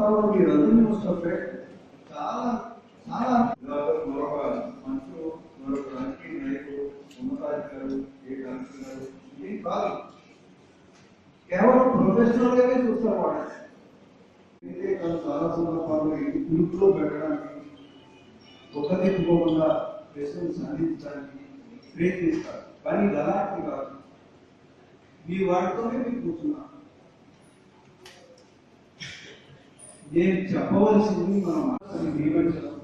సందర్భాల్లో మీరందరినీ చూస్తుంటే చాలా చాలా మరొక మనుషులు, మరొక రాజకీయ నాయకులు, ఉన్నతాధికారులు, ఏ కమిషనర్ ఇది కాదు, కేవలం ప్రొఫెషనల్ గానే చూస్తారు వాళ్ళు. చాలా సందర్భాల్లో గ్రూప్లో పెట్టడానికి ఉపదిక్కుకోకుండా ప్రశ్నలు సాధించడానికి ప్రయత్నిస్తారు. కానీ గలాంటి కాదు, మీ వాటితోనే మీరు కూర్చున్నారు. నేను చెప్పవలసింది మన మనసుని నియమించడం,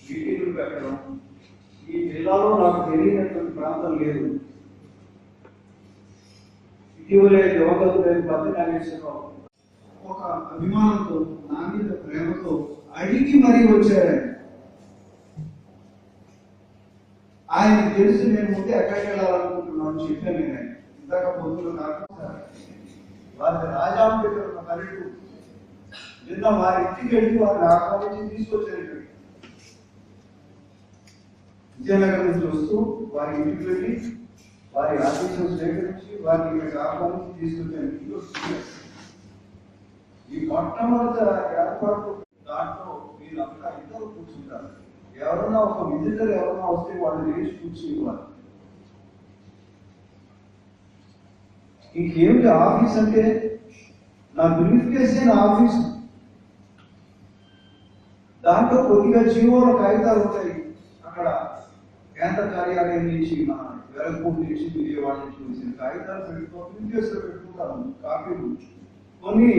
మీటింగులు పెట్టడం. ఈ జిల్లాలో నాకు తెలియనటువంటి ప్రాంతం లేదు. ఇటీవలే యువకులు పత్తి నాగేశ్వరరావు ఒక అభిమానంతో, నా మీద ప్రేమతో అడిగి మరీ వచ్చారు. ఆయన తెలుసు నేను ముందే ఎక్కడికి వెళ్ళాలనుకుంటున్నాను చెప్పాను. నేను ఇందాక పొద్దున నాకు వారి రాజాంబేద్కర్ ఉన్న పల్లెటూరు నిన్న వారి ఇంటికి వెళ్ళి వారిని ఆహ్వానించి తీసుకొచ్చారు. విజయనగరం నుంచి వస్తూ వారి ఇంటికి వెళ్ళి వారి ఆదేశాలు సేకరించి వారిని ఇక్కడికి ఆహ్వానించి తీసుకొచ్చాను. ఈ మొట్టమొదటి ఏర్పాటు దాంట్లో వీళ్ళంతా ఇద్దరు కూర్చుంటారు. ఎవరన్నా ఒక విజిటర్ ఎవరన్నా వస్తే వాళ్ళు లేచి కూర్చునేవారు. ఇంకేమిటి ఆఫీస్ అంటే నా బ్రీఫ్ కేసే నా ఆఫీసు. దాంట్లో కొద్దిగా జీవోల కాగితాలు ఉంటాయి. అక్కడ కేంద్ర కార్యాలయం నుంచి, మన వెలగపూడి నుంచి, విజయవాడ నుంచి వచ్చిన కాగితాలు పెట్టుకుంటాను, కాపీలు. కొన్ని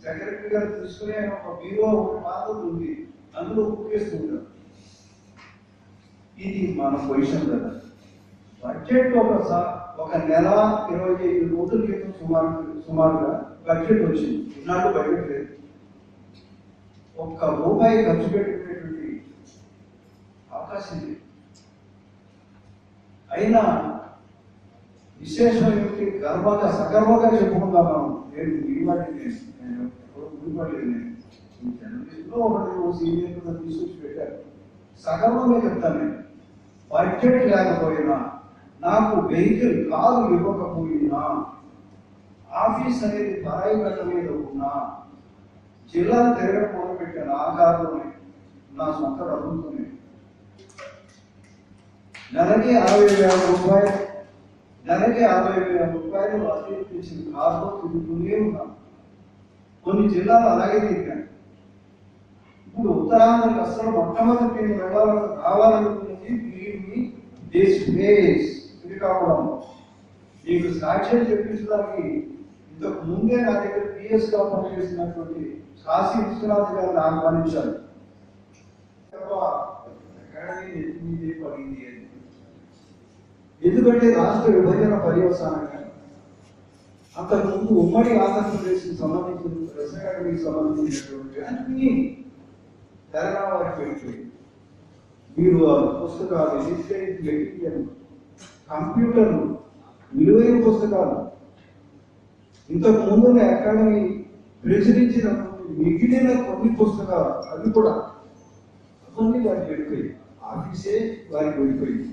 సెక్రటరీ గారు తీసుకునే ఒక బీరో ఒక పాత్ర ఉంది, అందులో కుక్కేస్తుంటారు. ఇది మన పొజిషన్ కదా. బడ్జెట్ ఒక నెల 25 రోజుల క్రితం సుమారుగా బడ్జెట్ వచ్చింది. ఈనాడు బడ్జెట్ లేదు. ఒక్క రూపాయి ఖర్చు పెట్టుకునేటువంటి అవకాశం లేదు. అయినా విశేషం ఏమిటి, సగర్వంగా చెప్పుకుందాం మనం. నేను గుడిపడలేదు. నేను జర్నలిస్టులో ఒకటి సీనియర్ తీసుకొచ్చి పెట్టారు. సగర్వంగా చెప్తాను. నేను బడ్జెట్ లేకపోయినా, నాకు వెహికల్ కారు ఇవ్వకపోయినా, ఆఫీస్ అనేది పరాయి గడ్డ మీద ఉన్నా, జిల్లా తిరగడం మొదలుపెట్టాను ఆ కారులోనే, నా సొంత డబ్బులతోనే. నెలకి 60,000 రూపాయలు, నెలకి 60,000 రూపాయలు అతిథించిన కారులో తిరుగుతూనే ఉన్నాను. కొన్ని జిల్లాలు అలాగే తిరిగాను. ఇప్పుడు ఉత్తరాంధ్రకి అసలు మొట్టమొదటి నేను రావాలనుకున్నది శ్రీకాకుళం. మీకు సాక్ష్యం చెప్పించడానికి ఇంతకు ముందే నా దగ్గర PS గా పనిచేసినటువంటి కాశీ విశ్వనాథ్ గారిని ఆహ్వానించారు. ఎందుకంటే రాష్ట్ర విభజన పర్యవసానంగా అంతకుముందు ఉమ్మడి ఆంధ్రప్రదేశ్ సంబంధించిన ప్రెస్ అకాడమీకి సంబంధించినటువంటి అన్ని తెలంగాణ వారికి వెళ్ళిపోయింది. మీరు పుస్తకాలు, మెటీరియల్, కంప్యూటర్లు, విలువైన పుస్తకాలు, ఇంతకు ముందు అకాడమీ ప్రచురించిన మిగిలిన కొన్ని పుస్తకాలు అవి కూడా అవన్నీ వారికి వెళ్ళిపోయి, ఆఫీసే వారికి వెళ్ళిపోయింది.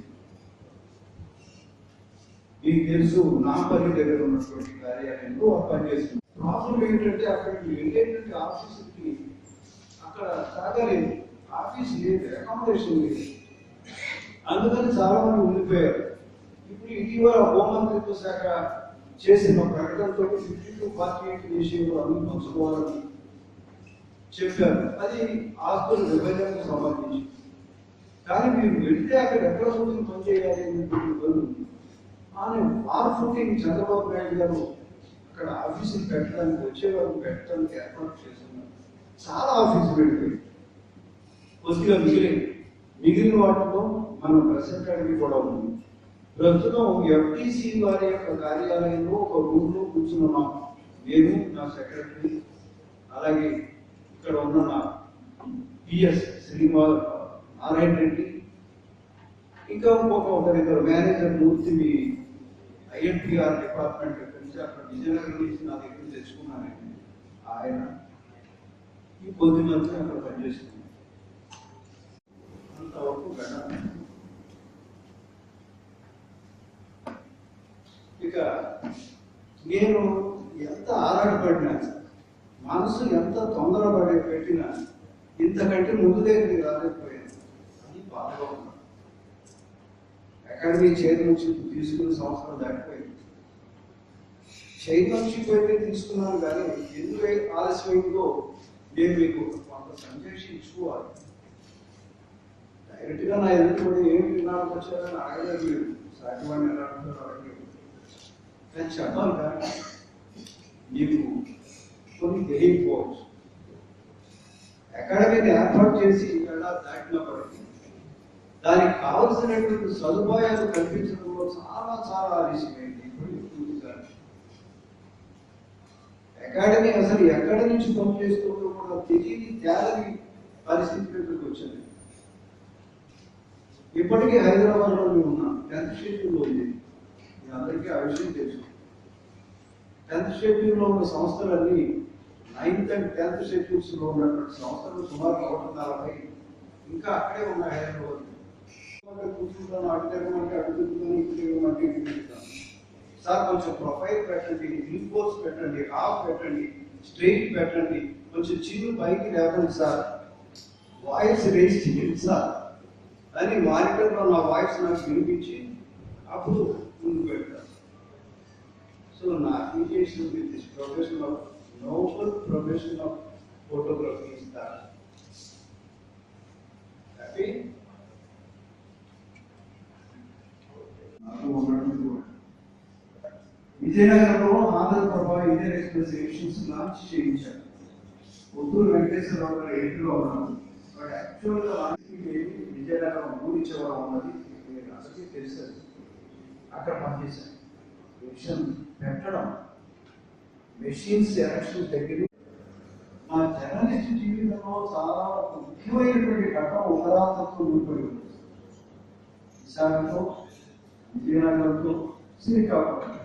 మీకు తెలుసు, నాంపల్లి దగ్గర ఉన్నటువంటి కార్యాలయంలో పనిచేస్తుంది. ప్రాబ్లం ఏంటంటే అక్కడికి వెళ్ళేటువంటి ఆఫీసుకి అక్కడ సాగలేదు, ఆఫీస్ లేదు, అకామిడేషన్ లేదు. అందుకని చాలా మంది ఉండిపోయారు. ఇప్పుడు ఇటీవల హోంమంత్రిత్వ శాఖ చేసిన ప్రకటనతో 52-48 విషయంలో అన్ని పంచుకోవాలని చెప్పారు. అది ఆస్తుల విభజనకు సంబంధించి. కానీ మీరు వెళ్తే అక్కడ ఎక్కడ సూచన పనిచేయాలి అని ఫుటింగ్ చంద్రబాబు నాయుడు గారు అక్కడ ఆఫీసులు పెట్టడానికి, వచ్చేవారు పెట్టడానికి ఏర్పాటు చేస్తున్నారు. చాలా ఆఫీసులు వెళ్ళిపోయి కొద్దిగా మిగిలిన వాటిలో మన ప్రెస్ అకాడమీ కూడా ఉంది. ప్రస్తుతం FTC వారి యొక్క కార్యాలయంలో ఒక రూమ్లో కూర్చున్నాం. నేను, నా సెక్రటరీ, అలాగే ఇక్కడ ఉన్న నా PS నారాయణ రెడ్డి, ఇంకా ఒకరిద్దరు మేనేజర్ మూర్తి INPR డిపార్ట్మెంట్ నుంచి అక్కడ విజయనగరం నుంచి నా దగ్గర తెచ్చుకున్నాను. ఆయన ఈ కొద్ది మంది అక్కడ పనిచేస్తున్నాను. అంతవరకు గడ. ఇక నేను ఎంత ఆరాటపడినా మనసు ఎంత తొందరపడి పెట్టినా ఇంతకంటే ముందు దగ్గరికి రాలేకపోయాను. అది బాధగా ఉంది. అకాడమీ చైర్మన్షిప్ తీసుకున్న సంవత్సరం దాటిపోయింది. చైర్మన్షిప్ అయితే తీసుకున్నాను కానీ ఎందుకు ఆలస్యమైందో నేను మీకు కొంత సంజేషన్ ఇచ్చుకోవాలి. డైరెక్ట్గా నా ఎదుటి ఏం విన్నానికి వచ్చారని అడగలేదు. మీరు సాటివాడిని ఎలా అడుగుతారో అడగలేదు. కానీ చెప్పాలి కానీ మీకు కొన్ని తెలియకపోవచ్చు. అకాడమీని ఏర్పాటు చేసి ఎలా దాటినప్పటికీ దానికి కావలసినటువంటి సదుపాయాలు కల్పించడంలో చాలా చాలా ఆలస్యమైంది. అకాడమీ అసలు ఎక్కడి నుంచి పనిచేస్తుందో కూడా తెలియని తేలని పరిస్థితిలోకి వచ్చింది. ఇప్పటికీ హైదరాబాద్లో మేము ఉన్నాం. 10th షెడ్యూల్లో ఉంది. మీ అందరికీ ఆ విషయం తెలుసు. 10th షెడ్యూల్లో ఉన్న సంస్థలన్నీ 9th and 10th షెడ్యూల్స్లో ఉన్నటువంటి సంస్థలు సుమారు 140 ఇంకా అక్కడే ఉన్నాయి హైదరాబాద్. కూర్చుంటాను, అటు తిరగమంటే అటు తిరుగుతాను, ఇటు తిరగమంటే ఇటు తిరుగుతాను. సార్ కొంచెం ప్రొఫైల్ పెట్టండి, గ్లూకోజ్ పెట్టండి, హాఫ్ పెట్టండి, స్ట్రెయిట్ పెట్టండి, కొంచెం చిన్న పైకి లేదండి సార్, వాయిస్ రేస్ చేయండి సార్ అని మానిటర్లో నా వాయిస్ నాకు వినిపించి అప్పుడు ముందుకు పెడతాను. సో నా application with this profession of noble profession of photography is that. Happy విజయనగరంలో Andhra Prabha Indian Express editions launch చేయించారు. పొత్తూరు వెంకటేశ్వరరావు గారు ఎడిటర్లో ఉన్నారు. బట్ యాక్చువల్గా విజయనగరం ఊరి చివర ఉన్నది అందరికీ తెలుసు. అక్కడ పనిచేశాను. ఎడిషన్ పెట్టడం, మెషిన్స్ ఎలక్షన్ దగ్గర మా జర్నలిస్ట్ జీవితంలో చాలా ముఖ్యమైనటువంటి ఘట్టం ఉత్తరాంధ్రతో ముడిపడి ఉంది. విశాఖతో, విజయనగరంతో, శ్రీకాకుళం.